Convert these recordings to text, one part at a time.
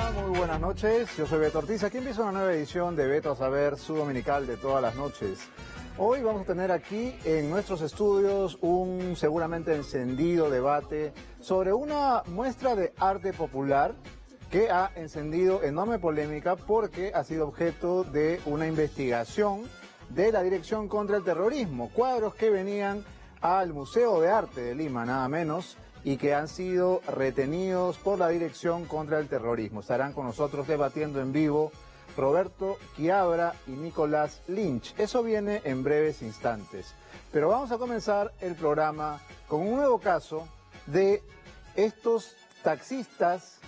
Hola, muy buenas noches. Yo soy Beto Ortiz. Aquí empieza una nueva edición de Beto a Saber, su dominical de todas las noches. Hoy vamos a tener aquí en nuestros estudios un seguramente encendido debate sobre una muestra de arte popular que ha encendido enorme polémica porque ha sido objeto de una investigación de la Dirección contra el Terrorismo. Cuadros que venían al Museo de Arte de Lima, nada menos, y que han sido retenidos por la Dirección contra el Terrorismo. Estarán con nosotros debatiendo en vivo Roberto Quiabra y Nicolás Lynch. Eso viene en breves instantes. Pero vamos a comenzar el programa con un nuevo caso de estos taxistas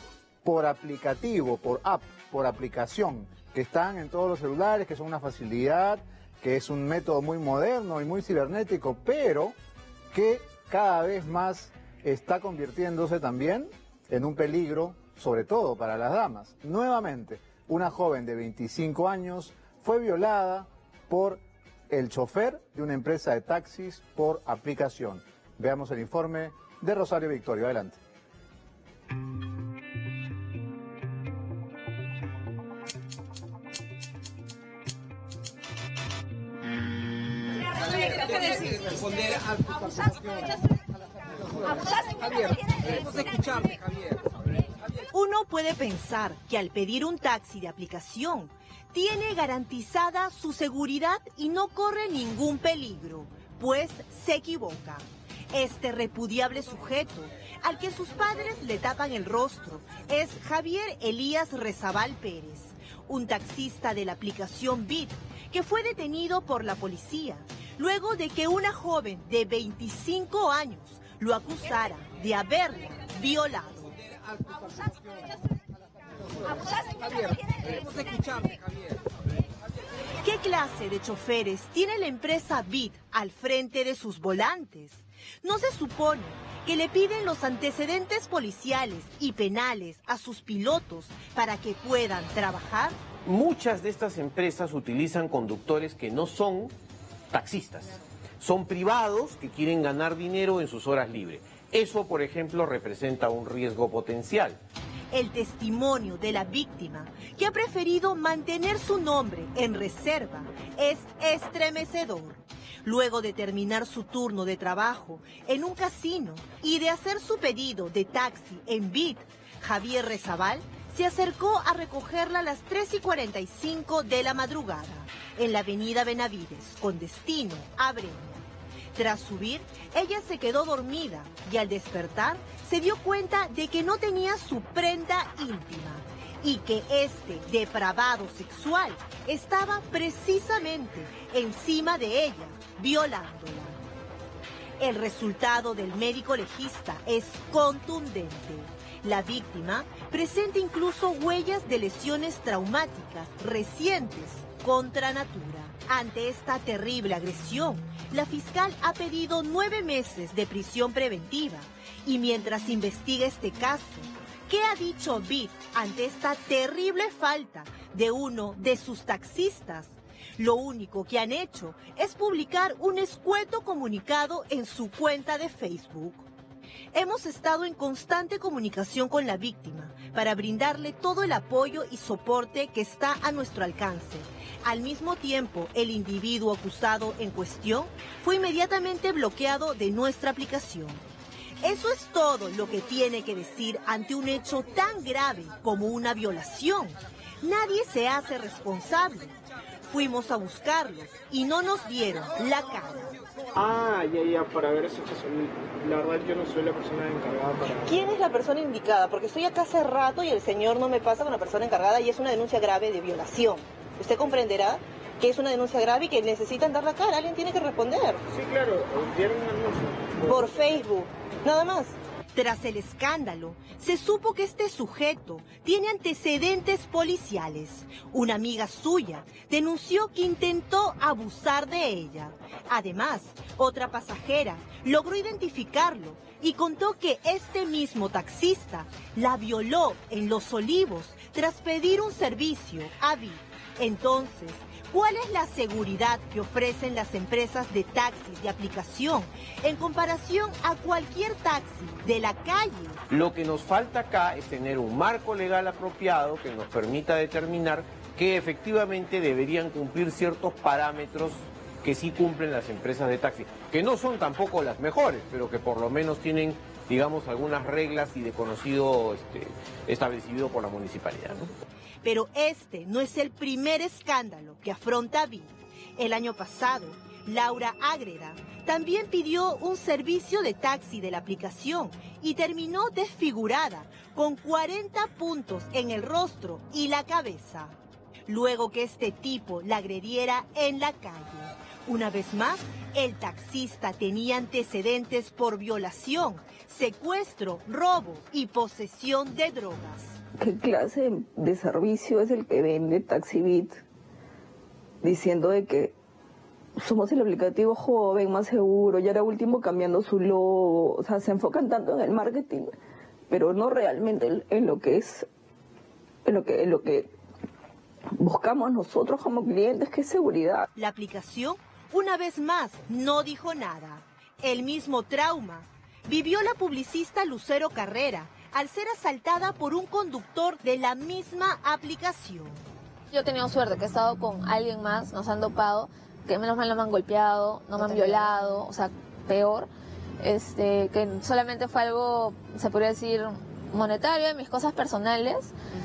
por aplicativo, por app, por aplicación, que están en todos los celulares, que son una facilidad, que es un método muy moderno y muy cibernético, pero que cada vez más está convirtiéndose también en un peligro, sobre todo para las damas. Nuevamente, una joven de 25 años fue violada por el chofer de una empresa de taxis por aplicación. Veamos el informe de Rosario Victorio. Adelante. Uno puede pensar que al pedir un taxi de aplicación tiene garantizada su seguridad y no corre ningún peligro, pues se equivoca. Este repudiable sujeto, al que sus padres le tapan el rostro, es Javier Elías Rezabal Pérez, un taxista de la aplicación Bit, que fue detenido por la policía, luego de que una joven de 25 años lo acusara de haberla violado. ¿Qué clase de choferes tiene la empresa Bit al frente de sus volantes? ¿No se supone que le piden los antecedentes policiales y penales a sus pilotos para que puedan trabajar? Muchas de estas empresas utilizan conductores que no son taxistas. Son privados que quieren ganar dinero en sus horas libres. Eso, por ejemplo, representa un riesgo potencial. El testimonio de la víctima, que ha preferido mantener su nombre en reserva, es estremecedor. Luego de terminar su turno de trabajo en un casino y de hacer su pedido de taxi en Bit, Javier Rezabal se acercó a recogerla a las 3:45 de la madrugada en la avenida Benavides, con destino a Breña. Tras subir, ella se quedó dormida y al despertar se dio cuenta de que no tenía su prenda íntima y que este depravado sexual estaba precisamente encima de ella, violándola. El resultado del médico legista es contundente. La víctima presenta incluso huellas de lesiones traumáticas recientes contra natura. Ante esta terrible agresión, la fiscal ha pedido 9 meses de prisión preventiva. Y mientras investiga este caso, ¿qué ha dicho Bit ante esta terrible falta de uno de sus taxistas? Lo único que han hecho es publicar un escueto comunicado en su cuenta de Facebook. Hemos estado en constante comunicación con la víctima para brindarle todo el apoyo y soporte que está a nuestro alcance. Al mismo tiempo, el individuo acusado en cuestión fue inmediatamente bloqueado de nuestra aplicación. Eso es todo lo que tiene que decir ante un hecho tan grave como una violación. Nadie se hace responsable. Fuimos a buscarlos y no nos dieron la cara. Ya, para ver eso, la verdad yo no soy la persona encargada para... ¿Quién es la persona indicada? Porque estoy acá hace rato y el señor no me pasa con la persona encargada y es una denuncia grave de violación. Usted comprenderá que es una denuncia grave y que necesitan dar la cara. Alguien tiene que responder. Sí, claro, enviaron un anuncio. Por Facebook, nada más. Tras el escándalo, se supo que este sujeto tiene antecedentes policiales. Una amiga suya denunció que intentó abusar de ella. Además, otra pasajera logró identificarlo y contó que este mismo taxista la violó en Los Olivos tras pedir un servicio a Bit. Entonces, ¿Cuál es la seguridad que ofrecen las empresas de taxis de aplicación en comparación a cualquier taxi de la calle? Lo que nos falta acá es tener un marco legal apropiado que nos permita determinar que efectivamente deberían cumplir ciertos parámetros que sí cumplen las empresas de taxi, que no son tampoco las mejores, pero que por lo menos tienen, digamos, algunas reglas y de conocido establecido por la municipalidad, ¿no? Pero este no es el primer escándalo que afronta BID. El año pasado, Laura Ágreda también pidió un servicio de taxi de la aplicación y terminó desfigurada con 40 puntos en el rostro y la cabeza, luego que este tipo la agrediera en la calle. Una vez más, el taxista tenía antecedentes por violación, secuestro, robo y posesión de drogas. ¿Qué clase de servicio es el que vende TaxiBit? Diciendo de que somos el aplicativo joven, más seguro, y ahora último cambiando su logo. O sea, se enfocan tanto en el marketing, pero no realmente en lo que es, en lo que buscamos nosotros como clientes, que es seguridad. La aplicación, una vez más, no dijo nada. El mismo trauma vivió la publicista Lucero Carrera al ser asaltada por un conductor de la misma aplicación. Yo he tenido suerte que he estado con alguien más, nos han dopado, que menos mal no me han golpeado, no me han violado, o sea, peor, que solamente fue algo, se podría decir, monetario, de mis cosas personales.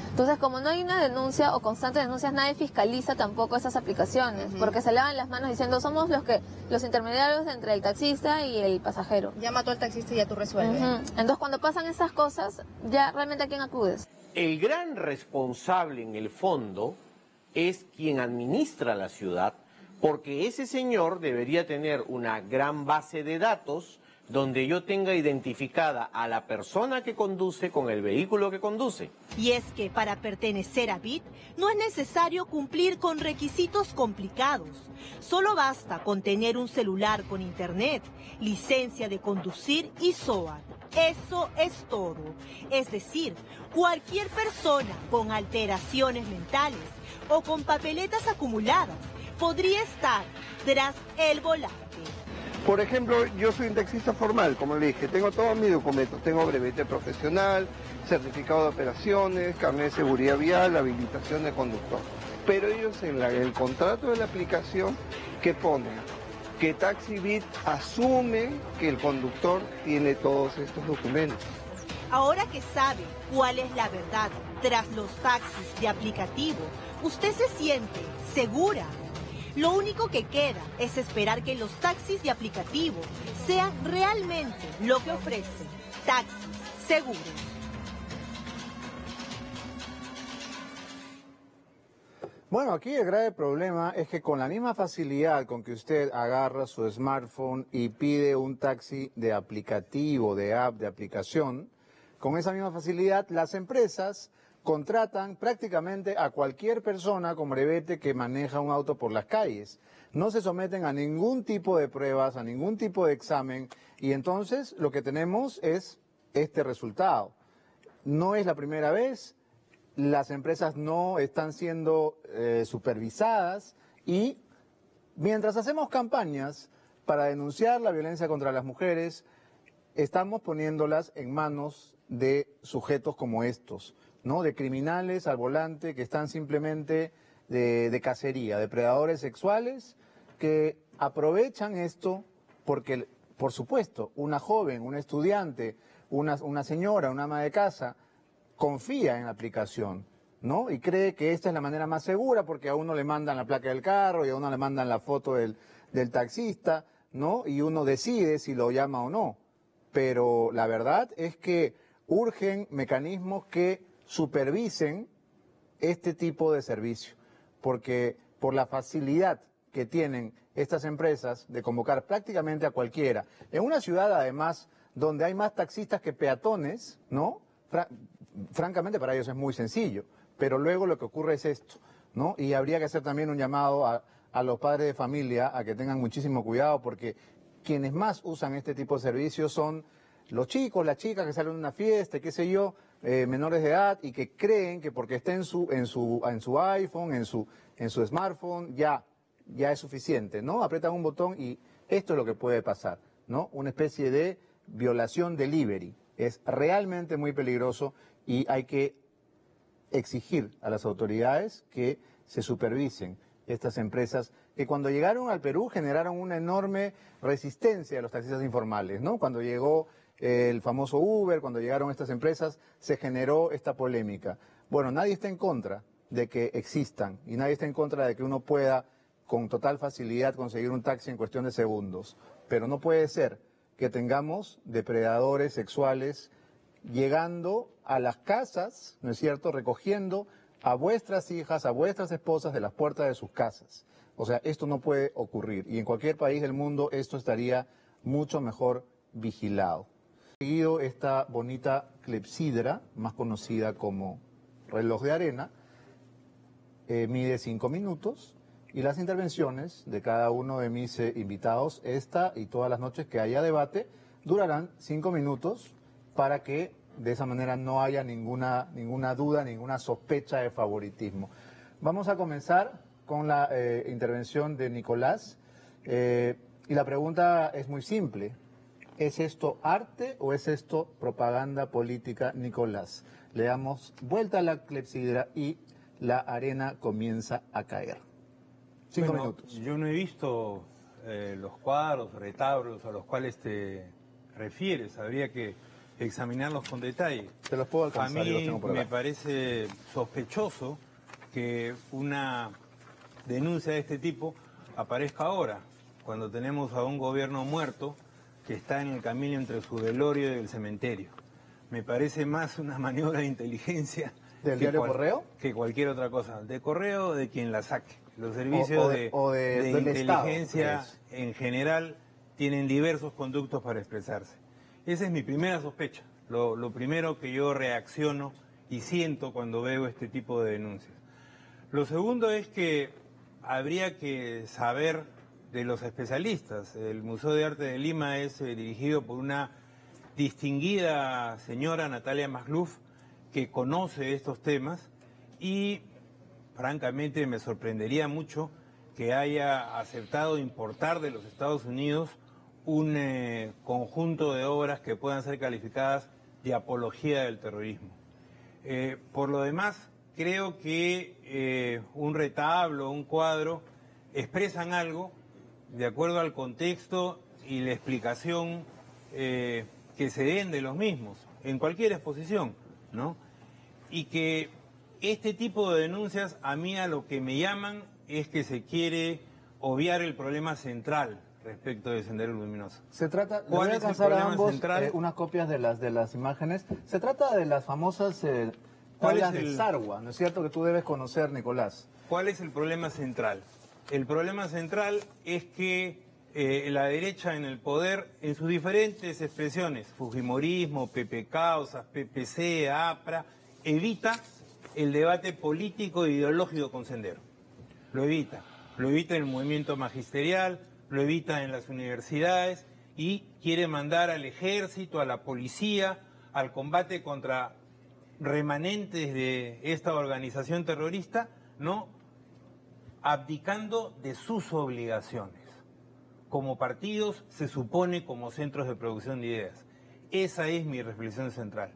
Entonces, como no hay una denuncia o constantes denuncias, nadie fiscaliza tampoco esas aplicaciones, porque se lavan las manos diciendo somos los intermediarios entre el taxista y el pasajero. Ya mató al taxista y ya tú resuelves. Entonces, cuando pasan esas cosas, ya realmente ¿a quién acudes? El gran responsable en el fondo es quien administra la ciudad, porque ese señor debería tener una gran base de datos donde yo tenga identificada a la persona que conduce con el vehículo que conduce. Y es que para pertenecer a BID no es necesario cumplir con requisitos complicados. Solo basta con tener un celular con internet, licencia de conducir y SOAT. Eso es todo. Es decir, cualquier persona con alteraciones mentales o con papeletas acumuladas podría estar tras el volante. Por ejemplo, yo soy un taxista formal, como le dije, tengo todos mis documentos, tengo brevete profesional, certificado de operaciones, carnet de seguridad vial, habilitación de conductor. Pero ellos en el contrato de la aplicación, ¿qué ponen? Que TaxiBit asume que el conductor tiene todos estos documentos. Ahora que sabe cuál es la verdad tras los taxis de aplicativo, ¿usted se siente segura? Lo único que queda es esperar que los taxis de aplicativo sean realmente lo que ofrecen, taxis seguros. Bueno, aquí el grave problema es que con la misma facilidad con que usted agarra su smartphone y pide un taxi de aplicativo, de app, de aplicación, con esa misma facilidad las empresas contratan prácticamente a cualquier persona con brevete que maneja un auto por las calles. No se someten a ningún tipo de pruebas, a ningún tipo de examen, y entonces lo que tenemos es este resultado. No es la primera vez, las empresas no están siendo supervisadas, y mientras hacemos campañas para denunciar la violencia contra las mujeres, estamos poniéndolas en manos de sujetos como estos, ¿no? De criminales al volante que están simplemente de cacería, depredadores sexuales que aprovechan esto porque, por supuesto, una joven, un estudiante, una señora, una ama de casa, confía en la aplicación, ¿no? Y cree que esta es la manera más segura porque a uno le mandan la placa del carro y a uno le mandan la foto del taxista, ¿no? Y uno decide si lo llama o no. Pero la verdad es que urgen mecanismos que supervisen este tipo de servicio, porque por la facilidad que tienen estas empresas de convocar prácticamente a cualquiera, en una ciudad además donde hay más taxistas que peatones, ¿no? Francamente para ellos es muy sencillo, pero luego lo que ocurre es esto, ¿no? Y habría que hacer también un llamado a los padres de familia a que tengan muchísimo cuidado, porque quienes más usan este tipo de servicios son los chicos, las chicas que salen a una fiesta, qué sé yo, menores de edad, y que creen que porque está en su iPhone, en su smartphone, ya es suficiente, ¿no? Apretan un botón y esto es lo que puede pasar, ¿no? Una especie de violación delivery. Es realmente muy peligroso y hay que exigir a las autoridades que se supervisen estas empresas que cuando llegaron al Perú generaron una enorme resistencia a los taxistas informales, ¿no? Cuando llegó el famoso Uber, cuando llegaron estas empresas, se generó esta polémica. Bueno, nadie está en contra de que existan y nadie está en contra de que uno pueda con total facilidad conseguir un taxi en cuestión de segundos, pero no puede ser que tengamos depredadores sexuales llegando a las casas, ¿no es cierto?, recogiendo a vuestras hijas, a vuestras esposas de las puertas de sus casas. O sea, esto no puede ocurrir y en cualquier país del mundo esto estaría mucho mejor vigilado. Seguido esta bonita clepsidra, más conocida como reloj de arena, mide 5 minutos y las intervenciones de cada uno de mis invitados, esta y todas las noches que haya debate, durarán 5 minutos para que de esa manera no haya ninguna duda, ninguna sospecha de favoritismo. Vamos a comenzar con la intervención de Nicolás y la pregunta es muy simple. ¿Es esto arte o es esto propaganda política, Nicolás? Le damos vuelta a la clepsidra y la arena comienza a caer. 5 minutos. Yo no he visto los cuadros, retablos a los cuales te refieres. Habría que examinarlos con detalle. Te los puedo alcanzar. A mí y los tengo por acá. me parece sospechoso que una denuncia de este tipo aparezca ahora, cuando tenemos a un gobierno muerto que está en el camino entre su velorio y el cementerio. Me parece más una maniobra de inteligencia ¿Del diario Correo? Que cualquier otra cosa. De Correo, de quien la saque. Los servicios de del inteligencia Estado, en general tienen diversos conductos para expresarse. Esa es mi primera sospecha, lo primero que yo reacciono y siento cuando veo este tipo de denuncias. Lo segundo es que habría que saber de los especialistas. El Museo de Arte de Lima es dirigido por una distinguida señora, Natalia Magluf, que conoce estos temas y francamente me sorprendería mucho que haya aceptado importar de los Estados Unidos un conjunto de obras que puedan ser calificadas de apología del terrorismo. Por lo demás, creo que un retablo, un cuadro, expresan algo de acuerdo al contexto y la explicación que se den de los mismos, en cualquier exposición, ¿no? Y que este tipo de denuncias a mí a lo que me llaman es que se quiere obviar el problema central respecto de Sendero Luminoso. Se trata, ¿Cuál voy a es el alcanzar a problema ambos central? unas copias de las imágenes. Se trata de las famosas ¿Cuál tablas es de el- Sarwa, ¿no es cierto? Que tú debes conocer, Nicolás. ¿Cuál es el problema central? El problema central es que la derecha en el poder, en sus diferentes expresiones, Fujimorismo, PP Causas, PPC, APRA, evita el debate político e ideológico con Sendero. Lo evita. Lo evita en el movimiento magisterial, lo evita en las universidades y quiere mandar al ejército, a la policía, al combate contra remanentes de esta organización terrorista, ¿no? Abdicando de sus obligaciones. Como partidos, se supone como centros de producción de ideas. Esa es mi reflexión central,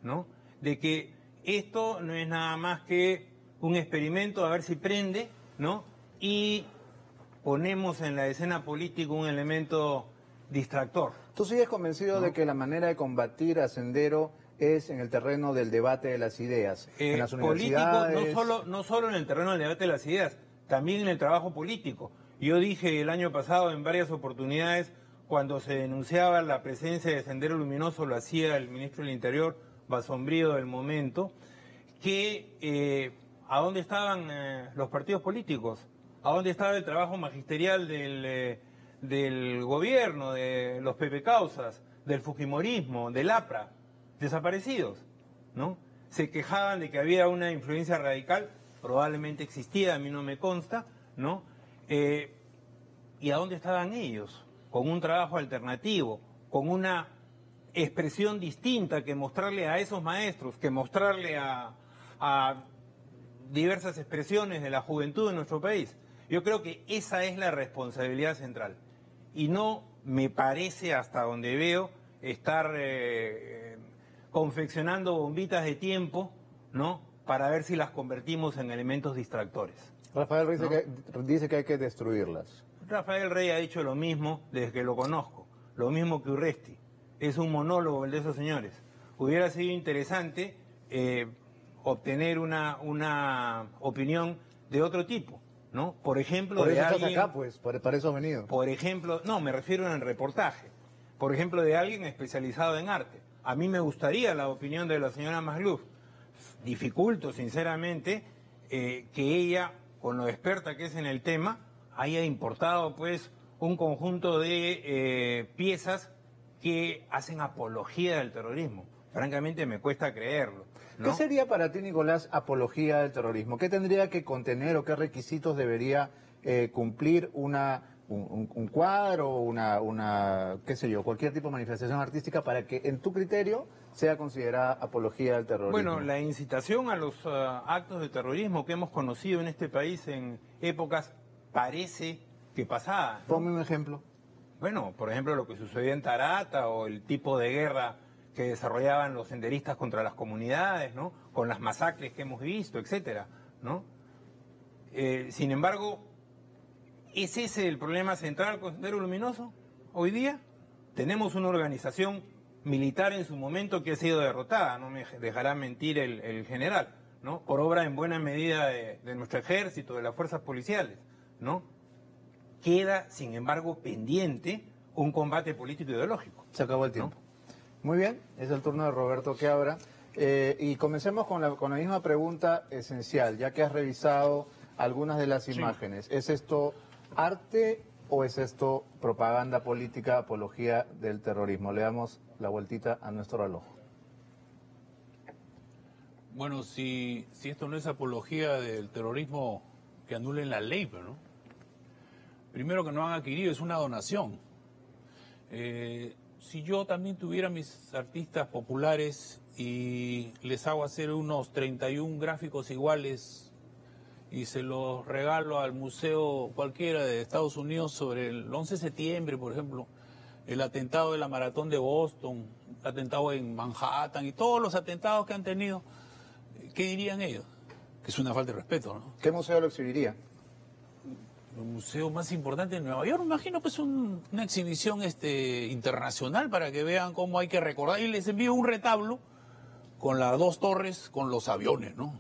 ¿no? De que esto no es nada más que un experimento a ver si prende, ¿no? Y ponemos en la escena política un elemento distractor. ¿Tú sigues convencido de que la manera de combatir a Sendero es en el terreno del debate de las ideas? En las Político, universidades. no solo en el terreno del debate de las ideas, también en el trabajo político. Yo dije el año pasado en varias oportunidades, cuando se denunciaba la presencia de Sendero Luminoso, lo hacía el ministro del Interior, Basombrío del momento, que ¿a dónde estaban los partidos políticos? ¿A dónde estaba el trabajo magisterial del gobierno, de los PP Causas, del Fujimorismo, del APRA? Desaparecidos, ¿no? Se quejaban de que había una influencia radical, probablemente existía, a mí no me consta, ¿no? ¿Y a dónde estaban ellos? Con un trabajo alternativo, con una expresión distinta que mostrarle a esos maestros, que mostrarle a diversas expresiones de la juventud en nuestro país. Yo creo que esa es la responsabilidad central. Y no me parece, hasta donde veo, estar confeccionando bombitas de tiempo, ¿no?, para ver si las convertimos en elementos distractores. Rafael Rey dice que hay que destruirlas. Rafael Rey ha dicho lo mismo desde que lo conozco, lo mismo que Urresti. Es un monólogo el de esos señores. Hubiera sido interesante obtener una opinión de otro tipo, ¿no? Por ejemplo, por eso de estás alguien... acá, pues, para eso has venido. Por ejemplo, no, me refiero en el reportaje. Por ejemplo, de alguien especializado en arte. A mí me gustaría la opinión de la señora Magluf. Dificulto, sinceramente, que ella, con lo experta que es en el tema, haya importado, pues, un conjunto de piezas que hacen apología del terrorismo. Francamente, me cuesta creerlo, ¿no? ¿Qué sería para ti, Nicolás, apología del terrorismo? ¿Qué tendría que contener o qué requisitos debería cumplir un cuadro, qué sé yo, cualquier tipo de manifestación artística para que, en tu criterio, sea considerada apología del terrorismo? Bueno, la incitación a los actos de terrorismo que hemos conocido en este país en épocas parece que pasadas, ¿no? Ponme un ejemplo. Bueno, por ejemplo, lo que sucedió en Tarata o el tipo de guerra que desarrollaban los senderistas contra las comunidades, ¿no?, con las masacres que hemos visto, etcétera, ¿no? Sin embargo, ¿es ese el problema central con Sendero Luminoso hoy día? Tenemos una organización militar en su momento que ha sido derrotada, no me dejará mentir el general, ¿no?, por obra en buena medida de nuestro ejército, de las fuerzas policiales, ¿no? Queda, sin embargo, pendiente un combate político ideológico. Se acabó el tiempo, ¿no? Muy bien, es el turno de Roberto que abra. Y comencemos con la misma pregunta esencial, ya que has revisado algunas de las imágenes. ¿Es esto arte o es esto propaganda política, apología del terrorismo? Le damos la vueltita a nuestro reloj. Bueno, si esto no es apología del terrorismo, que anulen la ley, pero ¿no? Primero, que no han adquirido, es una donación. Si yo también tuviera mis artistas populares y les hago hacer unos 31 gráficos iguales y se los regalo al museo cualquiera de Estados Unidos sobre el 11 de septiembre, por ejemplo, el atentado de la maratón de Boston, el atentado en Manhattan y todos los atentados que han tenido, ¿qué dirían ellos? Que es una falta de respeto, ¿no? ¿Qué museo lo exhibiría? El museo más importante de Nueva York, me imagino, pues una exhibición internacional para que vean cómo hay que recordar. Y les envío un retablo con las dos torres, con los aviones, ¿no?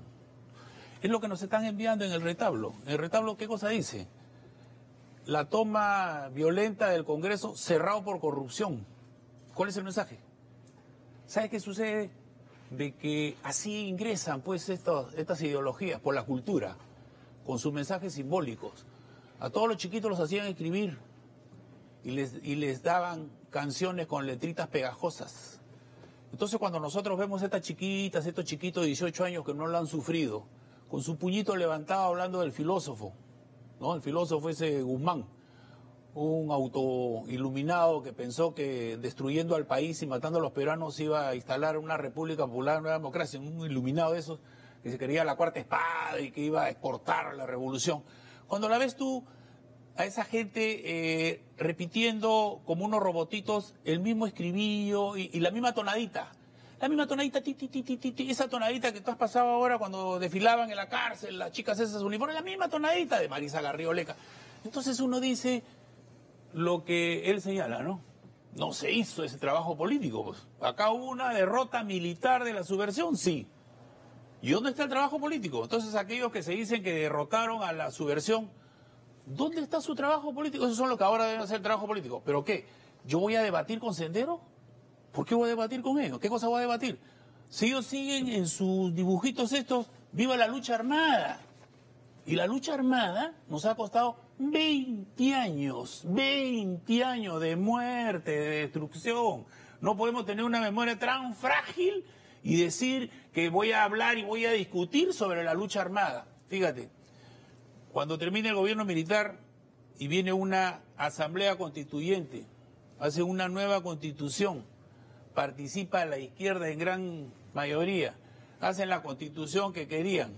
Es lo que nos están enviando en el retablo. ¿El retablo qué cosa dice? La toma violenta del Congreso cerrado por corrupción. ¿Cuál es el mensaje? ¿Sabe qué sucede? De que así ingresan, pues, estas ideologías por la cultura, con sus mensajes simbólicos. A todos los chiquitos los hacían escribir y les daban canciones con letritas pegajosas. Entonces, cuando nosotros vemos estas chiquitas, estos chiquitos de 18 años que no lo han sufrido, con su puñito levantado hablando del filósofo, ¿no? El filósofo ese Guzmán, un autoiluminado que pensó que destruyendo al país y matando a los peruanos iba a instalar una república popular, una democracia, un iluminado de esos que se quería la cuarta espada y que iba a exportar la revolución. Cuando la ves tú a esa gente repitiendo como unos robotitos el mismo escribillo y la misma tonadita, ti, ti, ti, ti, ti, ti, esa tonadita que tú has pasado ahora cuando desfilaban en la cárcel, las chicas esas uniformes, la misma tonadita de Marisa Garrido Leca. Entonces uno dice lo que él señala, ¿no? No se hizo ese trabajo político, pues. Acá hubo una derrota militar de la subversión, sí. ¿Y dónde está el trabajo político? Entonces, aquellos que se dicen que derrotaron a la subversión, ¿dónde está su trabajo político? Esos son los que ahora deben hacer el trabajo político. ¿Pero qué? ¿Yo voy a debatir con Sendero? ¿Por qué voy a debatir con ellos? ¿Qué cosa voy a debatir? Si ellos siguen en sus dibujitos estos, viva la lucha armada. Y la lucha armada nos ha costado 20 años de muerte, de destrucción. No podemos tener una memoria tan frágil y decir que voy a hablar y voy a discutir sobre la lucha armada. Fíjate, cuando termine el gobierno militar y viene una asamblea constituyente, hace una nueva constitución, participa la izquierda en gran mayoría, hacen la constitución que querían.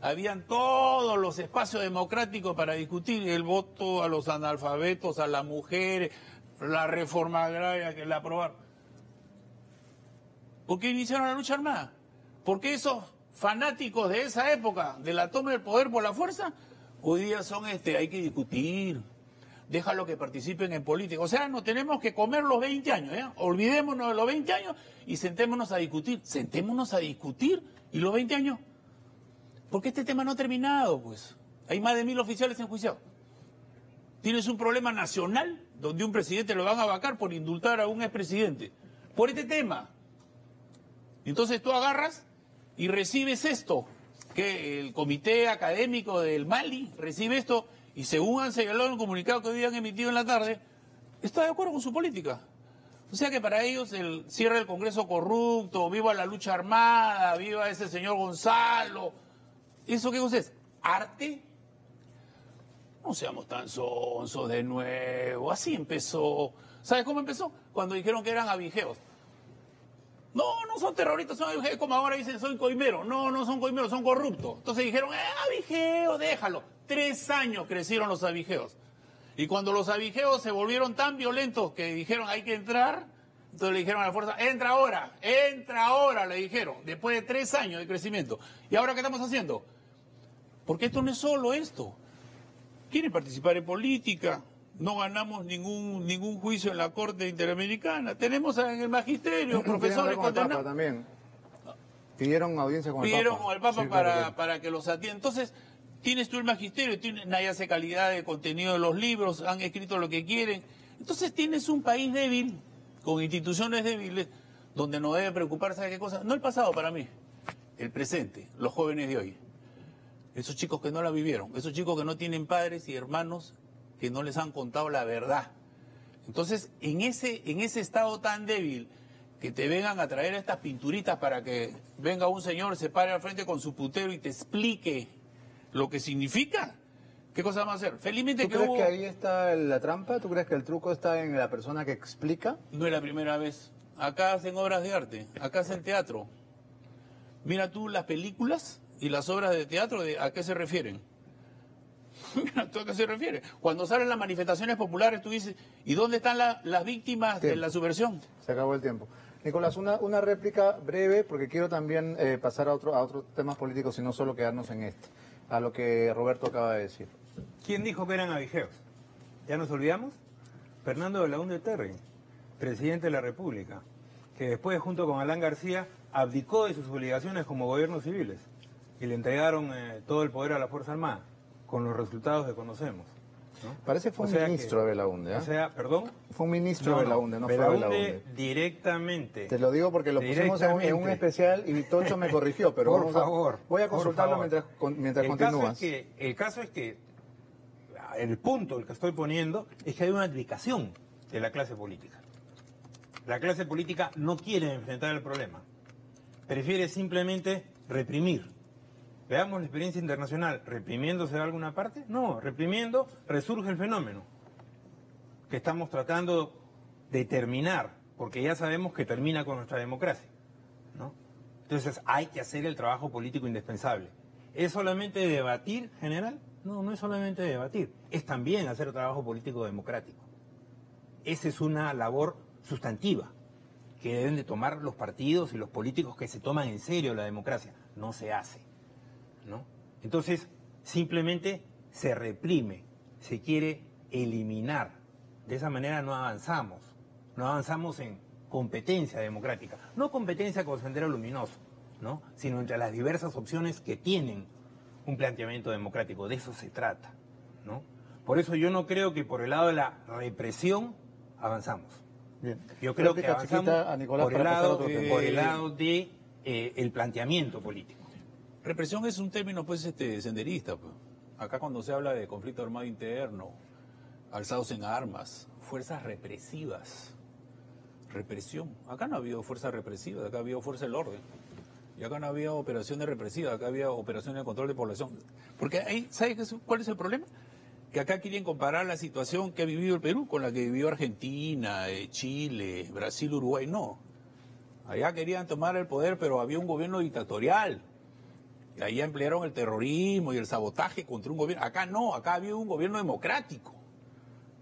habían todos los espacios democráticos para discutir el voto a los analfabetos, a las mujeres, la reforma agraria que la aprobaron. ¿Por qué iniciaron la lucha armada? Porque esos fanáticos de esa época, de la toma del poder por la fuerza, hoy día son hay que discutir, déjalo que participen en política. O sea, nos tenemos que comer los 20 años, ¿eh? Olvidémonos de los 20 años y sentémonos a discutir. Sentémonos a discutir. ¿Y los 20 años? Porque este tema no ha terminado, pues. Hay más de 1000 oficiales enjuiciados. Tienes un problema nacional donde un presidente lo van a vacar por indultar a un expresidente. Por este tema. Entonces tú agarras y recibes esto, que el comité académico del Mali recibe esto y según han señalado en un comunicado que hoy han emitido en la tarde, está de acuerdo con su política. O sea que para ellos el cierre del Congreso corrupto, viva la lucha armada, viva ese señor Gonzalo, ¿eso qué cosa es? ¿Arte? No seamos tan sonsos de nuevo, así empezó. ¿Sabes cómo empezó? Cuando dijeron que eran abigeos. No, no son terroristas, son abigeos, como ahora dicen, son coimeros. No, no son coimeros, son corruptos. Entonces dijeron, abigeo, déjalo. 3 años crecieron los abigeos. Y cuando los abigeos se volvieron tan violentos que dijeron hay que entrar, entonces le dijeron a la fuerza, entra ahora, le dijeron, después de 3 años de crecimiento. ¿Y ahora qué estamos haciendo? Porque esto no es solo esto. Quieren participar en política, no ganamos ningún juicio en la Corte Interamericana. Tenemos en el magisterio profesores condenados. También. Pidieron audiencia con el Papa. Pidieron con el Papa para que los atienda. Entonces, tienes tú el magisterio, nadie hace calidad de contenido de los libros, han escrito lo que quieren. Entonces tienes un país débil, con instituciones débiles, donde no debe preocuparse de qué cosa. No el pasado para mí, el presente, los jóvenes de hoy. Esos chicos que no la vivieron, esos chicos que no tienen padres y hermanos que no les han contado la verdad. Entonces, en ese estado tan débil, que te vengan a traer estas pinturitas para que venga un señor, se pare al frente con su putero y te explique lo que significa, ¿qué cosa vamos a hacer? Felizmente ¿Tú crees que ahí está la trampa? ¿Tú crees que el truco está en la persona que explica? No es la primera vez. Acá hacen obras de arte, acá hacen teatro. Mira tú las películas y las obras de teatro, ¿a qué se refieren? Mira tú a qué se refiere. Cuando salen las manifestaciones populares, tú dices, ¿y dónde están las víctimas de la subversión? Se acabó el tiempo. Nicolás, una réplica breve, porque quiero también pasar a otros temas políticos y no solo quedarnos en este, a lo que Roberto acaba de decir. ¿Quién dijo que eran abigeos? ¿Ya nos olvidamos? Fernando Belaúnde Terry, presidente de la República, que después, junto con Alan García, abdicó de sus obligaciones como gobiernos civiles y le entregaron todo el poder a la Fuerza Armada, con los resultados que conocemos, ¿no? Parece que fue un ministro de Belaúnde, ¿eh? O sea, ¿perdón? Fue un ministro de Belaúnde, no fue Belaúnde directamente. Te lo digo porque lo pusimos en un especial y Tocho me corrigió, pero por favor, voy a consultarlo mientras continúas. El caso es que el punto el que estoy poniendo es que hay una abdicación de la clase política. La clase política no quiere enfrentar el problema, prefiere simplemente reprimir. Veamos la experiencia internacional. ¿Reprimiéndose de alguna parte? No, reprimiendo resurge el fenómeno que estamos tratando de terminar, porque ya sabemos que termina con nuestra democracia, ¿no? Entonces hay que hacer el trabajo político indispensable. ¿Es solamente debatir, general? No, no es solamente debatir, es también hacer trabajo político democrático. Esa es una labor sustantiva que deben de tomar los partidos y los políticos que se toman en serio la democracia. No se hace, ¿no? Entonces, simplemente se reprime, se quiere eliminar. De esa manera no avanzamos en competencia democrática. No competencia con Sendero Luminoso, ¿no? Sino entre las diversas opciones que tienen un planteamiento democrático. De eso se trata, ¿no? Por eso yo no creo que por el lado de la represión avanzamos. Bien. Yo creo que avanzamos por el lado de el planteamiento político. Represión es un término pues senderista, pues. Acá cuando se habla de conflicto armado interno, alzados en armas, fuerzas represivas, represión. Acá no ha habido fuerzas represivas, acá ha habido fuerza del orden. Y acá no había operaciones represivas, acá había operaciones de control de población. Porque ahí, ¿sabes cuál es el problema? Que acá quieren comparar la situación que ha vivido el Perú con la que vivió Argentina, Chile, Brasil, Uruguay. No. Allá querían tomar el poder, pero había un gobierno dictatorial. Y ahí emplearon el terrorismo y el sabotaje contra un gobierno. Acá no, acá había un gobierno democrático.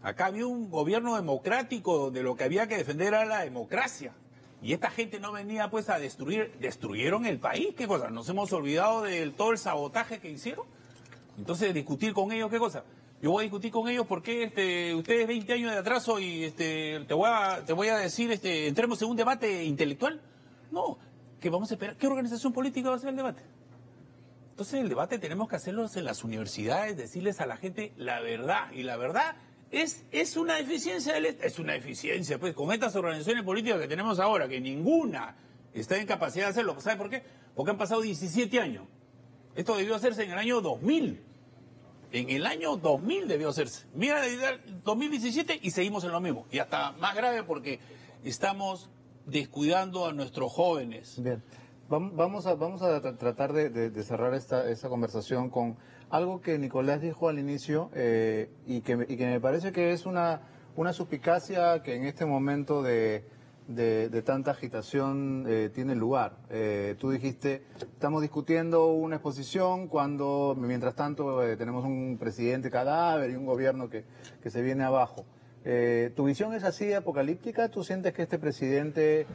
Acá había un gobierno democrático donde lo que había que defender era la democracia. Y esta gente no venía pues a destruir, destruyeron el país, ¿qué cosa? ¿Nos hemos olvidado de todo el sabotaje que hicieron? Entonces, discutir con ellos, ¿qué cosa? Yo voy a discutir con ellos porque ustedes 20 años de atraso y te voy a decir, entremos en un debate intelectual. No, que vamos a esperar. ¿Qué organización política va a ser el debate? Entonces el debate tenemos que hacerlo en las universidades, decirles a la gente la verdad. Y la verdad es una deficiencia es una deficiencia, pues, con estas organizaciones políticas que tenemos ahora, que ninguna está en capacidad de hacerlo. ¿Sabe por qué? Porque han pasado 17 años. Esto debió hacerse en el año 2000. En el año 2000 debió hacerse. Mira, 2017 y seguimos en lo mismo. Y hasta más grave porque estamos descuidando a nuestros jóvenes. Bien. Vamos a tratar de cerrar esta conversación con algo que Nicolás dijo al inicio y que me parece que es una suspicacia que en este momento de tanta agitación tiene lugar. Tú dijiste, estamos discutiendo una exposición cuando, mientras tanto, tenemos un presidente cadáver y un gobierno que se viene abajo. ¿Tu visión es así apocalíptica? ¿Tú sientes que este presidente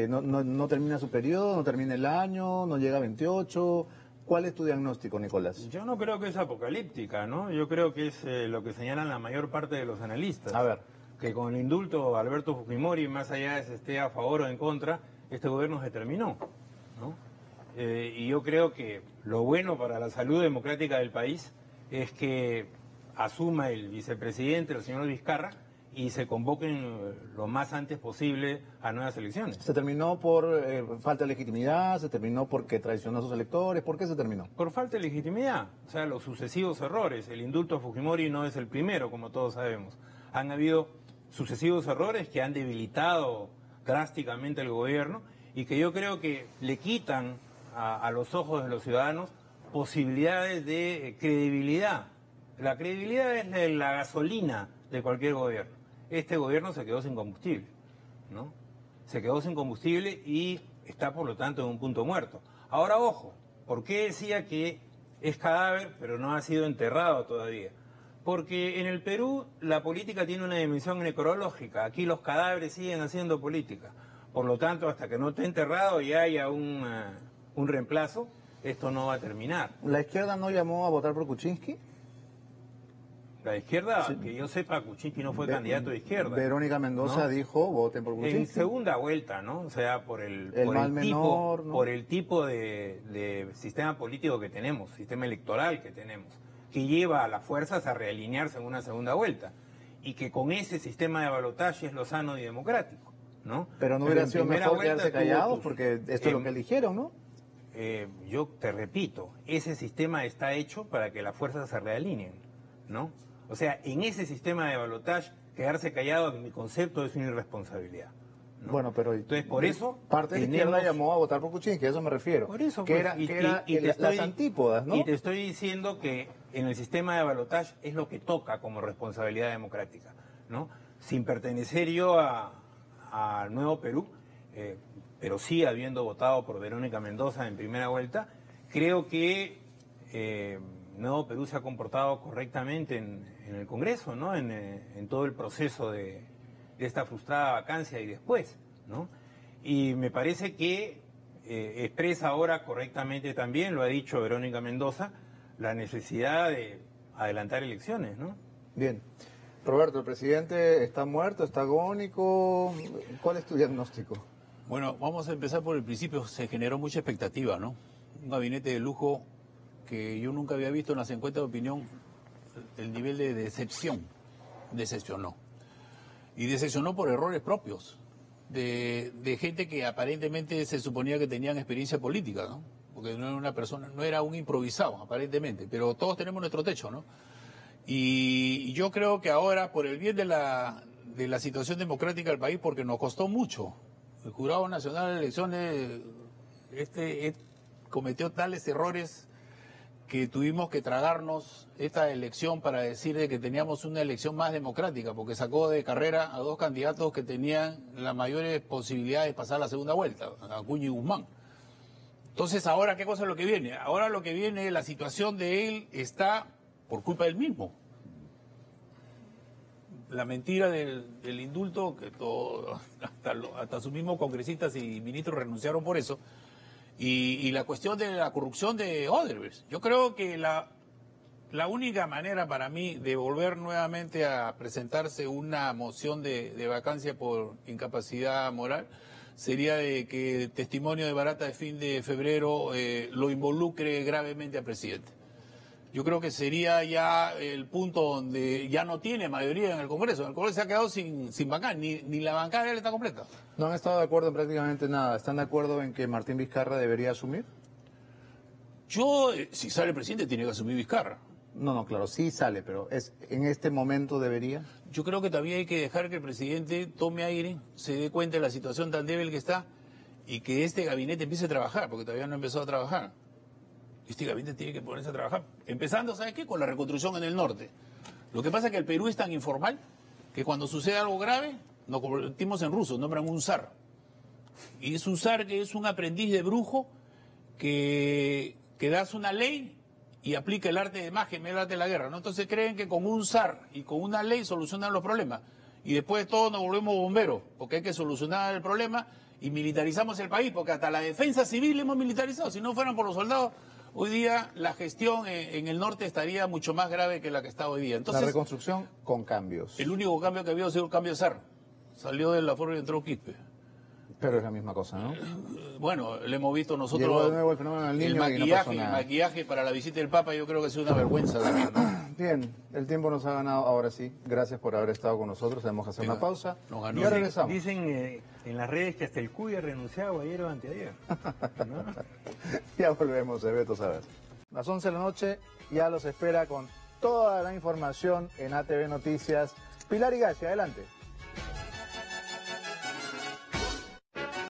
no termina su periodo, no termina el año, no llega a 28? ¿Cuál es tu diagnóstico, Nicolás? Yo no creo que es apocalíptica, ¿no? Yo creo que es lo que señalan la mayor parte de los analistas. A ver. Que con el indulto a Alberto Fujimori, más allá de si esté a favor o en contra, este gobierno se terminó, ¿no? Y yo creo que lo bueno para la salud democrática del país es que asuma el vicepresidente, el señor Vizcarra, y se convoquen lo más antes posible a nuevas elecciones. ¿Se terminó por falta de legitimidad? ¿Se terminó porque traicionó a sus electores? ¿Por qué se terminó? Por falta de legitimidad, o sea, los sucesivos errores. El indulto a Fujimori no es el primero, como todos sabemos. Han habido sucesivos errores que han debilitado drásticamente el gobierno y que yo creo que le quitan a los ojos de los ciudadanos posibilidades de credibilidad. La credibilidad es la gasolina de cualquier gobierno. Este gobierno se quedó sin combustible, ¿no? Se quedó sin combustible y está, por lo tanto, en un punto muerto. Ahora, ojo, ¿por qué decía que es cadáver, pero no ha sido enterrado todavía? Porque en el Perú la política tiene una dimensión necrológica. Aquí los cadáveres siguen haciendo política. Por lo tanto, hasta que no esté enterrado y haya un reemplazo, esto no va a terminar. ¿La izquierda no llamó a votar por Kuczynski? La izquierda, sí. Que yo sepa, Kuczynski no fue candidato de izquierda. Verónica Mendoza, ¿no?, dijo, voten por Kuczynski. En segunda vuelta, ¿no? O sea, por el tipo de sistema político que tenemos, sistema electoral que tenemos, que lleva a las fuerzas a realinearse en una segunda vuelta. Y que con ese sistema de balotaje es lo sano y democrático, ¿no? Pero no hubiera sido mejor quedarse callados, porque esto es lo que eligieron, ¿no? Yo te repito, ese sistema está hecho para que las fuerzas se realineen, ¿no? O sea, en ese sistema de balotaje, quedarse callado, en mi concepto, es una irresponsabilidad, ¿no? Bueno, pero entonces por eso parte de la izquierda llamó a votar por Kuczynski, a eso me refiero. Por eso, que pues, las antípodas, ¿no? Y te estoy diciendo que en el sistema de balotaje es lo que toca como responsabilidad democrática, ¿no? Sin pertenecer yo a Nuevo Perú, pero sí habiendo votado por Verónica Mendoza en primera vuelta, creo que Nuevo Perú se ha comportado correctamente en el Congreso, ¿no? En todo el proceso de esta frustrada vacancia y después, ¿no? Y me parece que expresa ahora correctamente también, lo ha dicho Verónica Mendoza, la necesidad de adelantar elecciones, ¿no? Bien. Roberto, ¿el presidente está muerto, está agónico? ¿Cuál es tu diagnóstico? Bueno, vamos a empezar por el principio. Se generó mucha expectativa, ¿no? Un gabinete de lujo que yo nunca había visto en las encuestas de opinión. El nivel de decepción decepcionó. Y decepcionó por errores propios de gente que aparentemente se suponía que tenían experiencia política, ¿no? Porque no era una persona, no era un improvisado, aparentemente, pero todos tenemos nuestro techo, ¿no? Y yo creo que ahora, por el bien de la situación democrática del país, porque nos costó mucho, el Jurado Nacional de Elecciones cometió tales errores que tuvimos que tragarnos esta elección para decir de que teníamos una elección más democrática, porque sacó de carrera a dos candidatos que tenían las mayores posibilidades de pasar la segunda vuelta, Acuña y Guzmán. Entonces, ahora, ¿qué cosa es lo que viene? Ahora lo que viene, la situación de él está por culpa del mismo. La mentira del indulto, que hasta sus mismos congresistas y ministros renunciaron por eso, y la cuestión de la corrupción de Odebrecht. Yo creo que la única manera para mí de volver nuevamente a presentarse una moción de vacancia por incapacidad moral sería de que el testimonio de Barata de fin de febrero lo involucre gravemente al presidente. Yo creo que sería ya el punto donde ya no tiene mayoría en el Congreso. El Congreso se ha quedado sin bancada, ni la bancada de él está completa. ¿No han estado de acuerdo en prácticamente nada? ¿Están de acuerdo en que Martín Vizcarra debería asumir? Yo, si sale el presidente, tiene que asumir Vizcarra. No, claro, sí sale, pero ¿en este momento debería? Yo creo que todavía hay que dejar que el presidente tome aire, se dé cuenta de la situación tan débil que está y que este gabinete empiece a trabajar, porque todavía no empezó a trabajar. Este gabinete tiene que ponerse a trabajar, empezando, ¿sabes qué?, con la reconstrucción en el norte. Lo que pasa es que el Perú es tan informal que cuando sucede algo grave, nos convertimos en rusos, nombran un zar. Y es un zar que es un aprendiz de brujo que das una ley y aplica el arte de magia, el arte de la guerra, ¿no? Entonces creen que con un zar y con una ley solucionan los problemas. Y después todos nos volvemos bomberos, porque hay que solucionar el problema y militarizamos el país, porque hasta la defensa civil hemos militarizado. Si no fueran por los soldados, hoy día la gestión en el norte estaría mucho más grave que la que está hoy día. Entonces, la reconstrucción con cambios. El único cambio que había sido el cambio de zar. Salió de la forma y entró Quispe. Pero es la misma cosa, ¿no? Bueno, le hemos visto nosotros. Llegó de nuevo el fenómeno del niño y no pasó nada. El maquillaje para la visita del Papa, yo creo que ha sido una vergüenza también, ¿no? Bien, el tiempo nos ha ganado ahora sí. Gracias por haber estado con nosotros. Tenemos que hacer una pausa. Y ahora regresamos. Dicen en las redes que hasta el CUI ha renunciado ayer o anteayer. ¿No? Ya volvemos, Beto Saber. Las 11 de la noche ya los espera con toda la información en ATV Noticias. Pilar Higashi, adelante.